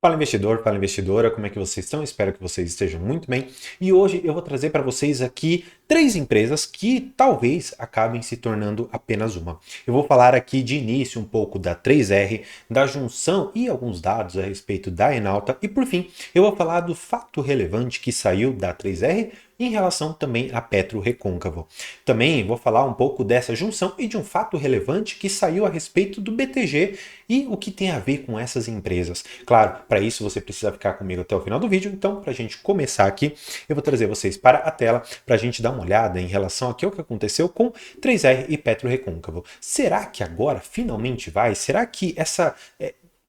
Fala investidor, fala investidora, como é que vocês estão? Espero que vocês estejam muito bem. E hoje eu vou trazer para vocês aqui três empresas que talvez acabem se tornando apenas uma. Eu vou falar aqui de início um pouco da 3R, da junção e alguns dados a respeito da Enalta e por fim eu vou falar do fato relevante que saiu da 3R em relação também a Petro Recôncavo. Também vou falar um pouco dessa junção e de um fato relevante que saiu a respeito do BTG e o que tem a ver com essas empresas. Claro, para isso você precisa ficar comigo até o final do vídeo, então para a gente começar aqui, eu vou trazer vocês para a tela para a gente dar uma olhada em relação aqui ao que aconteceu com 3R e Petro Recôncavo. Será que agora finalmente vai? Será que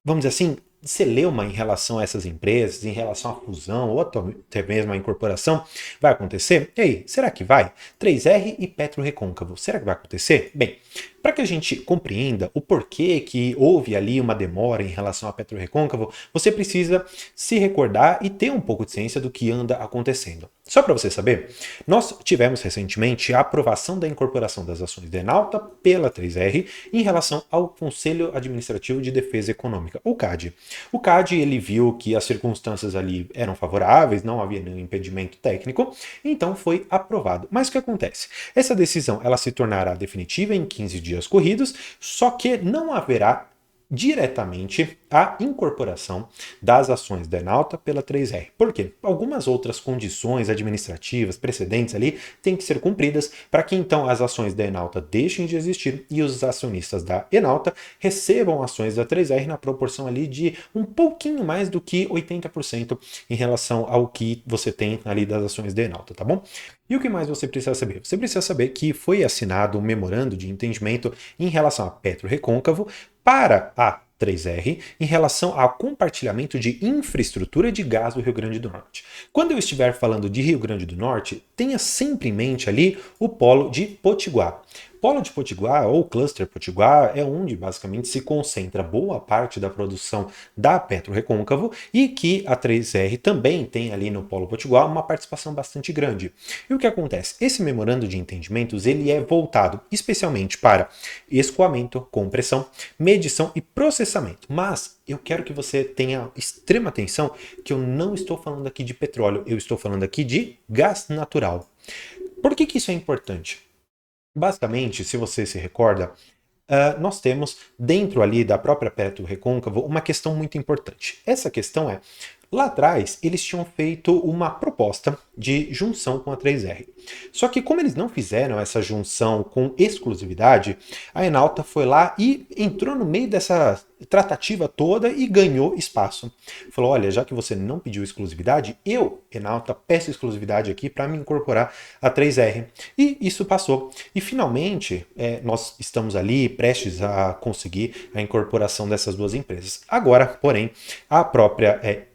vamos dizer assim, celeuma em relação a essas empresas, em relação à fusão ou até mesmo à incorporação, vai acontecer? E aí, será que vai? 3R e Petro Recôncavo, será que vai acontecer? Bem, para que a gente compreenda o porquê que houve ali uma demora em relação a Petro Recôncavo, você precisa se recordar e ter um pouco de ciência do que anda acontecendo. Só para você saber, nós tivemos recentemente a aprovação da incorporação das ações da Enalta pela 3R em relação ao Conselho Administrativo de Defesa Econômica, o CAD. O CAD ele viu que as circunstâncias ali eram favoráveis, não havia nenhum impedimento técnico, então foi aprovado. Mas o que acontece? Essa decisão ela se tornará definitiva em 15 dias corridos, só que não haverá diretamente a incorporação das ações da Enalta pela 3R. Por quê? Algumas outras condições administrativas, precedentes ali, têm que ser cumpridas para que então as ações da Enalta deixem de existir e os acionistas da Enalta recebam ações da 3R na proporção ali de um pouquinho mais do que 80% em relação ao que você tem ali das ações da Enalta, tá bom? E o que mais você precisa saber? Você precisa saber que foi assinado um memorando de entendimento em relação a Petro Recôncavo para a 3R em relação ao compartilhamento de infraestrutura de gás do Rio Grande do Norte. Quando eu estiver falando de Rio Grande do Norte, tenha sempre em mente ali o polo de Potiguar. Polo de Potiguar ou Cluster Potiguar é onde basicamente se concentra boa parte da produção da Petro Recôncavo e que a 3R também tem ali no Polo Potiguar uma participação bastante grande. E o que acontece? Esse memorando de entendimentos ele é voltado especialmente para escoamento, compressão, medição e processamento. Mas eu quero que você tenha extrema atenção que eu não estou falando aqui de petróleo, eu estou falando aqui de gás natural. Por que isso é importante? Basicamente, se você se recorda, nós temos dentro ali da própria Petro Recôncavo uma questão muito importante. Essa questão é, lá atrás eles tinham feito uma proposta de junção com a 3R. Só que como eles não fizeram essa junção com exclusividade, a Enalta foi lá e entrou no meio dessa tratativa toda e ganhou espaço. Falou, olha, já que você não pediu exclusividade, eu, Enalta, peço exclusividade aqui para me incorporar a 3R. E isso passou. E finalmente, nós estamos ali prestes a conseguir a incorporação dessas duas empresas. Agora, porém, a própria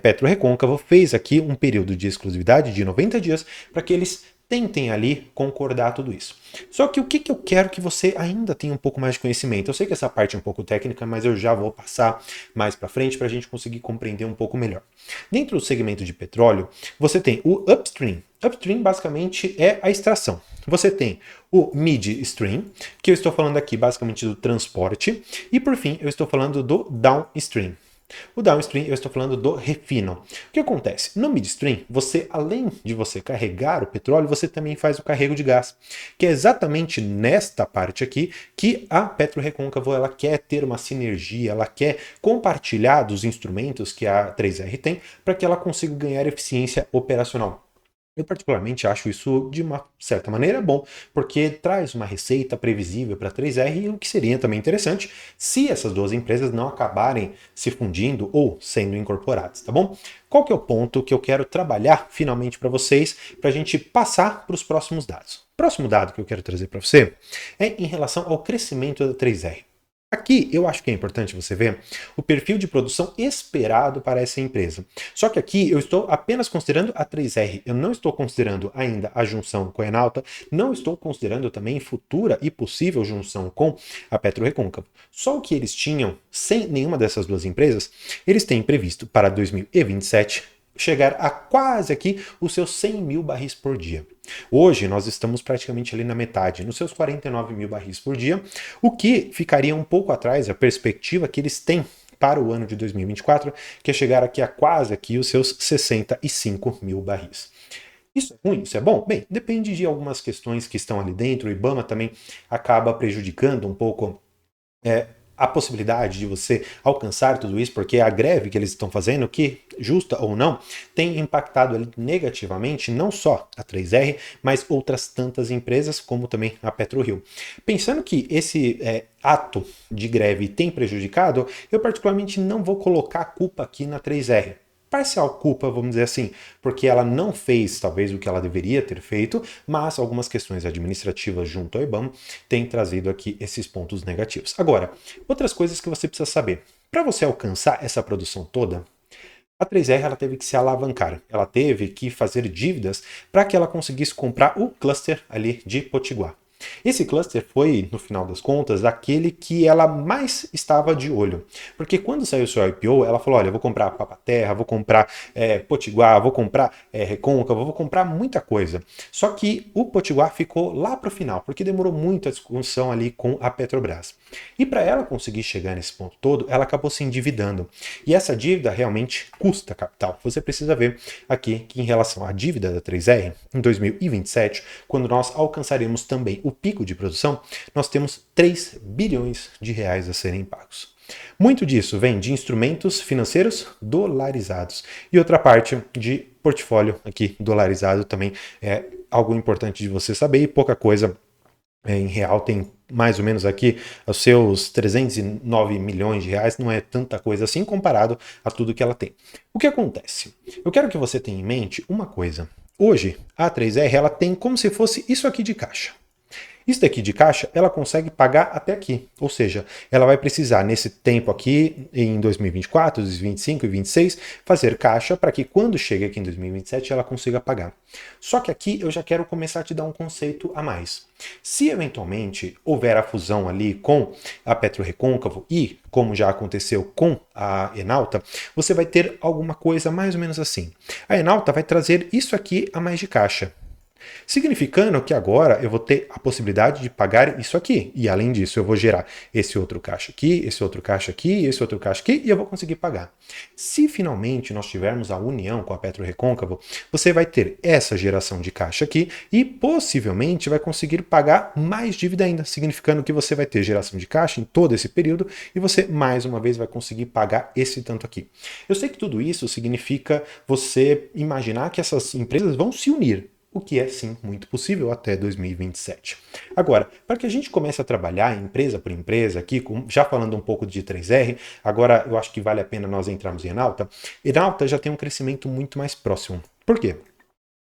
Petro Recôncavo fez aqui um período de exclusividade de 90 dias para que eles tentem ali concordar tudo isso. Só que o que eu quero que você ainda tenha um pouco mais de conhecimento? Eu sei que essa parte é um pouco técnica, mas eu já vou passar mais para frente para a gente conseguir compreender um pouco melhor. Dentro do segmento de petróleo, você tem o upstream. Upstream basicamente é a extração. Você tem o midstream, que eu estou falando aqui basicamente do transporte, e por fim eu estou falando do downstream. O downstream, eu estou falando do refino. O que acontece? No midstream, você, além de você carregar o petróleo, você também faz o carrego de gás, que é exatamente nesta parte aqui que a Petro Recôncavo ela quer ter uma sinergia, ela quer compartilhar dos instrumentos que a 3R tem para que ela consiga ganhar eficiência operacional. Eu particularmente acho isso de uma certa maneira bom, porque traz uma receita previsível para a 3R, o que seria também interessante se essas duas empresas não acabarem se fundindo ou sendo incorporadas, tá bom? Qual que é o ponto que eu quero trabalhar finalmente para vocês, para a gente passar para os próximos dados? O próximo dado que eu quero trazer para você é em relação ao crescimento da 3R. Aqui eu acho que é importante você ver o perfil de produção esperado para essa empresa. Só que aqui eu estou apenas considerando a 3R, eu não estou considerando ainda a junção com a Enalta, não estou considerando também futura e possível junção com a Petro Recôncavo. Só o que eles tinham sem nenhuma dessas duas empresas, eles têm previsto para 2027 chegar a quase aqui os seus 100 mil barris por dia. Hoje nós estamos praticamente ali na metade, nos seus 49 mil barris por dia, o que ficaria um pouco atrás da perspectiva que eles têm para o ano de 2024, que é chegar aqui a quase aqui os seus 65 mil barris. Isso é ruim? Isso é bom? Bem, depende de algumas questões que estão ali dentro. O IBAMA também acaba prejudicando um pouco a possibilidade de você alcançar tudo isso, porque a greve que eles estão fazendo, que justa ou não, tem impactado ali negativamente não só a 3R, mas outras tantas empresas, como também a PetroRio. Pensando que esse ato de greve tem prejudicado, eu particularmente não vou colocar a culpa aqui na 3R. Parcial culpa, vamos dizer assim, porque ela não fez talvez o que ela deveria ter feito, mas algumas questões administrativas junto ao IBAMA têm trazido aqui esses pontos negativos. Agora, outras coisas que você precisa saber. Para você alcançar essa produção toda, a 3R ela teve que se alavancar, ela teve que fazer dívidas para que ela conseguisse comprar o cluster ali de Potiguar. Esse cluster foi, no final das contas, aquele que ela mais estava de olho. Porque quando saiu o seu IPO, ela falou, olha, eu vou comprar Papa-Terra, vou comprar Potiguar, vou comprar Recôncavo, vou comprar muita coisa. Só que o Potiguar ficou lá para o final, porque demorou muito a discussão ali com a Petrobras. E para ela conseguir chegar nesse ponto todo, ela acabou se endividando. E essa dívida realmente custa capital. Você precisa ver aqui que em relação à dívida da 3R, em 2027, quando nós alcançaremos também o pico de produção, nós temos 3 bilhões de reais a serem pagos. Muito disso vem de instrumentos financeiros dolarizados e outra parte de portfólio aqui dolarizado também é algo importante de você saber e pouca coisa em real tem mais ou menos aqui os seus 309 milhões de reais, não é tanta coisa assim comparado a tudo que ela tem. O que acontece? Eu quero que você tenha em mente uma coisa. Hoje, a 3R ela tem como se fosse isso aqui de caixa. Isso daqui de caixa, ela consegue pagar até aqui. Ou seja, ela vai precisar, nesse tempo aqui, em 2024, 2025 e 2026, fazer caixa para que quando chega aqui em 2027 ela consiga pagar. Só que aqui eu já quero começar a te dar um conceito a mais. Se eventualmente houver a fusão ali com a PetroRecôncavo e, como já aconteceu com a Enalta, você vai ter alguma coisa mais ou menos assim. A Enalta vai trazer isso aqui a mais de caixa. Significando que agora eu vou ter a possibilidade de pagar isso aqui. E além disso, eu vou gerar esse outro caixa aqui, esse outro caixa aqui, esse outro caixa aqui, e eu vou conseguir pagar. Se finalmente nós tivermos a união com a PetroRecôncavo, você vai ter essa geração de caixa aqui e possivelmente vai conseguir pagar mais dívida ainda, significando que você vai ter geração de caixa em todo esse período e você mais uma vez vai conseguir pagar esse tanto aqui. Eu sei que tudo isso significa você imaginar que essas empresas vão se unir, o que é sim muito possível até 2027. Agora, para que a gente comece a trabalhar empresa por empresa aqui, já falando um pouco de 3R, agora eu acho que vale a pena nós entrarmos em Enalta. Enalta já tem um crescimento muito mais próximo. Por quê?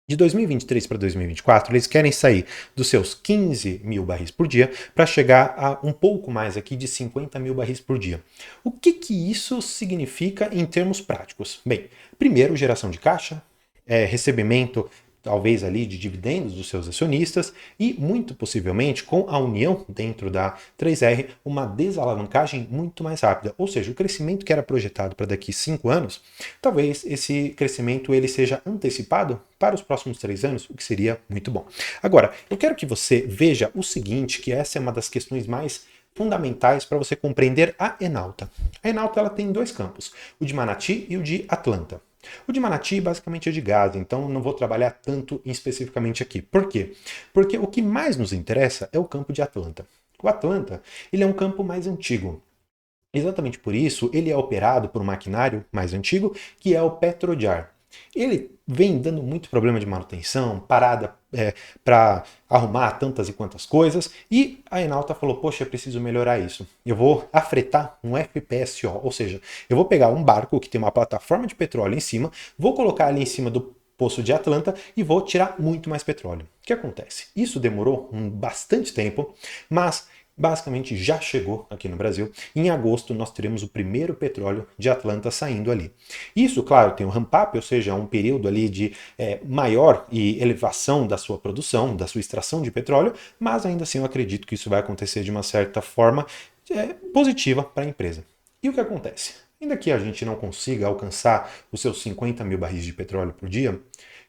De 2023 para 2024, eles querem sair dos seus 15 mil barris por dia para chegar a um pouco mais aqui de 50 mil barris por dia. O que isso significa em termos práticos? Bem, primeiro, geração de caixa, recebimento talvez ali de dividendos dos seus acionistas e, muito possivelmente, com a união dentro da 3R, uma desalavancagem muito mais rápida. Ou seja, o crescimento que era projetado para daqui 5 anos, talvez esse crescimento ele seja antecipado para os próximos 3 anos, o que seria muito bom. Agora, eu quero que você veja o seguinte, que essa é uma das questões mais fundamentais para você compreender a Enalta. A Enalta ela tem 2 campos, o de Manati e o de Atlanta. O de Manati basicamente é de gás, então não vou trabalhar tanto especificamente aqui. Por quê? Porque o que mais nos interessa é o campo de Atlanta. O Atlanta ele é um campo mais antigo. Exatamente por isso, ele é operado por um maquinário mais antigo, que é o Petrojar. Ele vem dando muito problema de manutenção, parada para arrumar tantas e quantas coisas, e a Enalta falou, poxa, eu preciso melhorar isso. Eu vou afretar um FPSO, ou seja, eu vou pegar um barco que tem uma plataforma de petróleo em cima, vou colocar ali em cima do poço de Atlanta e vou tirar muito mais petróleo. O que acontece? Isso demorou bastante tempo, mas basicamente já chegou aqui no Brasil. Em agosto nós teremos o primeiro petróleo de Atlanta saindo ali. Isso, claro, tem um ramp-up, ou seja, um período ali de maior e elevação da sua produção, da sua extração de petróleo, mas ainda assim eu acredito que isso vai acontecer de uma certa forma positiva para a empresa. E o que acontece? Ainda que a gente não consiga alcançar os seus 50 mil barris de petróleo por dia,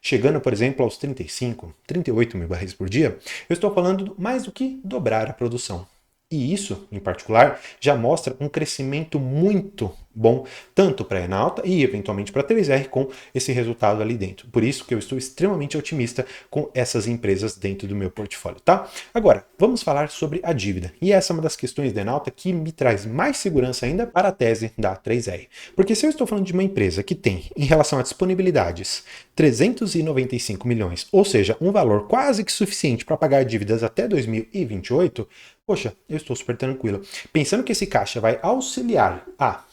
chegando, por exemplo, aos 35, 38 mil barris por dia, eu estou falando mais do que dobrar a produção. E isso, em particular, já mostra um crescimento muito bom, tanto para a Enalta e eventualmente para a 3R com esse resultado ali dentro. Por isso que eu estou extremamente otimista com essas empresas dentro do meu portfólio, tá? Agora, vamos falar sobre a dívida. E essa é uma das questões da Enalta que me traz mais segurança ainda para a tese da 3R. Porque se eu estou falando de uma empresa que tem, em relação a disponibilidades, 395 milhões, ou seja, um valor quase que suficiente para pagar dívidas até 2028, poxa, eu estou super tranquilo. Pensando que esse caixa vai auxiliar a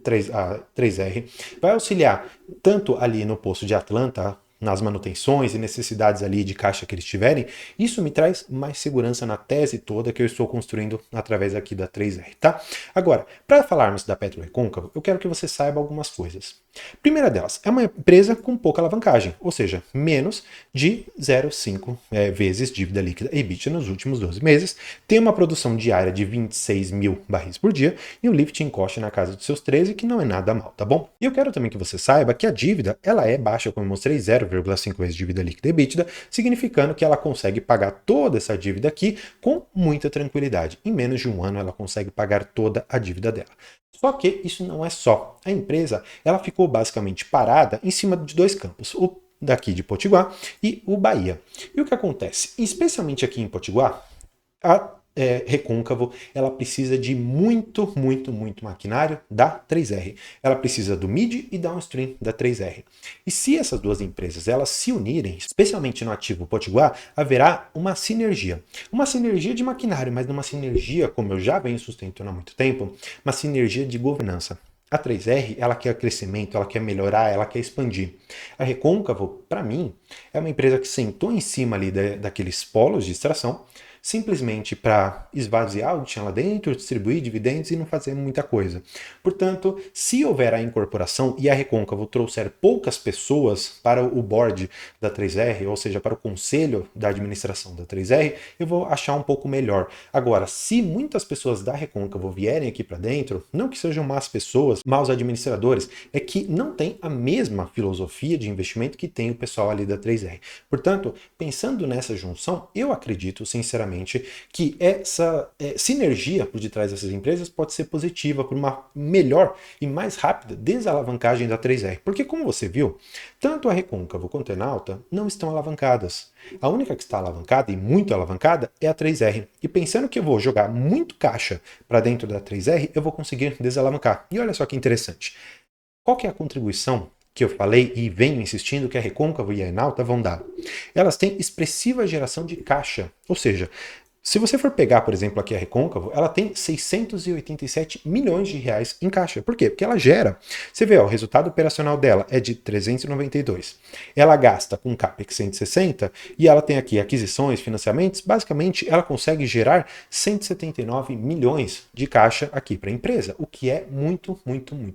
3R, vai auxiliar tanto ali no posto de Atlanta, nas manutenções e necessidades ali de caixa que eles tiverem, isso me traz mais segurança na tese toda que eu estou construindo através aqui da 3R, tá? Agora, para falarmos da PetroRecôncavo, eu quero que você saiba algumas coisas. Primeira delas, é uma empresa com pouca alavancagem, ou seja, menos de 0,5 vezes dívida líquida EBITDA nos últimos 12 meses, tem uma produção diária de 26 mil barris por dia e um lifting cost na casa dos seus 13, que não é nada mal, tá bom? E eu quero também que você saiba que a dívida, ela é baixa, como eu mostrei, 0,5 vezes dívida líquida EBITDA, significando que ela consegue pagar toda essa dívida aqui com muita tranquilidade. Em menos de um ano ela consegue pagar toda a dívida dela. Só que isso não é só. A empresa, ela ficou basicamente parada em cima de dois campos, o daqui de Potiguar e o Bahia. E o que acontece? Especialmente aqui em Potiguar, a Recôncavo, ela precisa de muito maquinário da 3R. Ela precisa do mid e downstream da 3R. E se essas duas empresas elas se unirem, especialmente no ativo Potiguar, haverá uma sinergia. Uma sinergia de maquinário, mas uma sinergia, como eu já venho sustentando há muito tempo, uma sinergia de governança. A 3R, ela quer crescimento, ela quer melhorar, ela quer expandir. A Recôncavo, para mim, é uma empresa que sentou em cima ali daqueles polos de extração, simplesmente para esvaziar o que tinha lá dentro, distribuir dividendos e não fazer muita coisa. Portanto, se houver a incorporação e a Recôncavo trouxer poucas pessoas para o board da 3R, ou seja, para o conselho da administração da 3R, eu vou achar um pouco melhor. Agora, se muitas pessoas da Recôncavo vierem aqui para dentro, não que sejam más pessoas, maus administradores, é que não tem a mesma filosofia de investimento que tem o pessoal ali da 3R. Portanto, pensando nessa junção, eu acredito, sinceramente, que essa sinergia por detrás dessas empresas pode ser positiva por uma melhor e mais rápida desalavancagem da 3R. Porque, como você viu, tanto a Recôncavo quanto a Enalta não estão alavancadas. A única que está alavancada e muito alavancada é a 3R. E pensando que eu vou jogar muito caixa para dentro da 3R, eu vou conseguir desalavancar. E olha só que interessante. Qual que é a contribuição que eu falei e venho insistindo que a Recôncavo e a Enalta vão dar? Elas têm expressiva geração de caixa, ou seja, se você for pegar, por exemplo, aqui a Recôncavo, ela tem 687 milhões de reais em caixa. Por quê? Porque ela gera. Você vê, ó, o resultado operacional dela é de 392. Ela gasta com CAPEX 160 e ela tem aqui aquisições, financiamentos. Basicamente, ela consegue gerar 179 milhões de caixa aqui para a empresa, o que é muito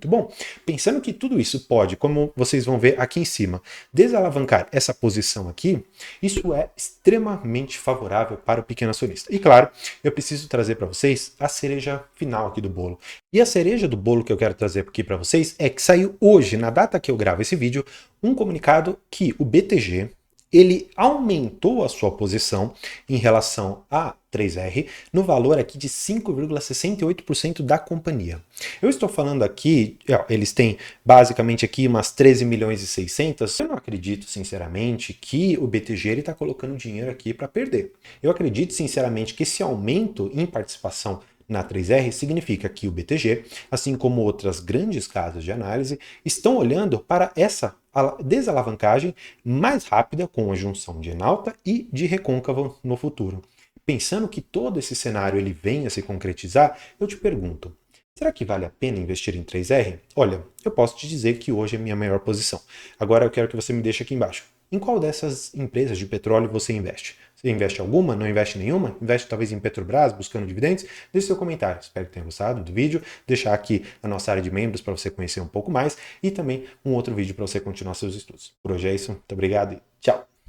bom. Pensando que tudo isso pode, como vocês vão ver aqui em cima, desalavancar essa posição aqui, isso é extremamente favorável para o pequeno acionista. E claro, eu preciso trazer para vocês a cereja final aqui do bolo. E a cereja do bolo que eu quero trazer aqui para vocês é que saiu hoje, na data que eu gravo esse vídeo, um comunicado que o BTG ele aumentou a sua posição em relação a 3R no valor aqui de 5,68% da companhia. Eu estou falando aqui, eles têm basicamente aqui umas 13 milhões e 600. Eu não acredito, sinceramente, que o BTG está colocando dinheiro aqui para perder. Eu acredito, sinceramente, que esse aumento em participação na 3R significa que o BTG, assim como outras grandes casas de análise, estão olhando para essa desalavancagem mais rápida com a junção de Enalta e de Recôncavo no futuro. Pensando que todo esse cenário ele venha se concretizar, eu te pergunto, será que vale a pena investir em 3R? Olha, eu posso te dizer que hoje é a minha maior posição. Agora eu quero que você me deixe aqui embaixo. Em qual dessas empresas de petróleo você investe? Você investe alguma? Não investe nenhuma? Investe talvez em Petrobras, buscando dividendos? Deixe seu comentário. Espero que tenha gostado do vídeo. Deixar aqui a nossa área de membros para você conhecer um pouco mais e também um outro vídeo para você continuar seus estudos. Por hoje é isso. Muito obrigado e tchau!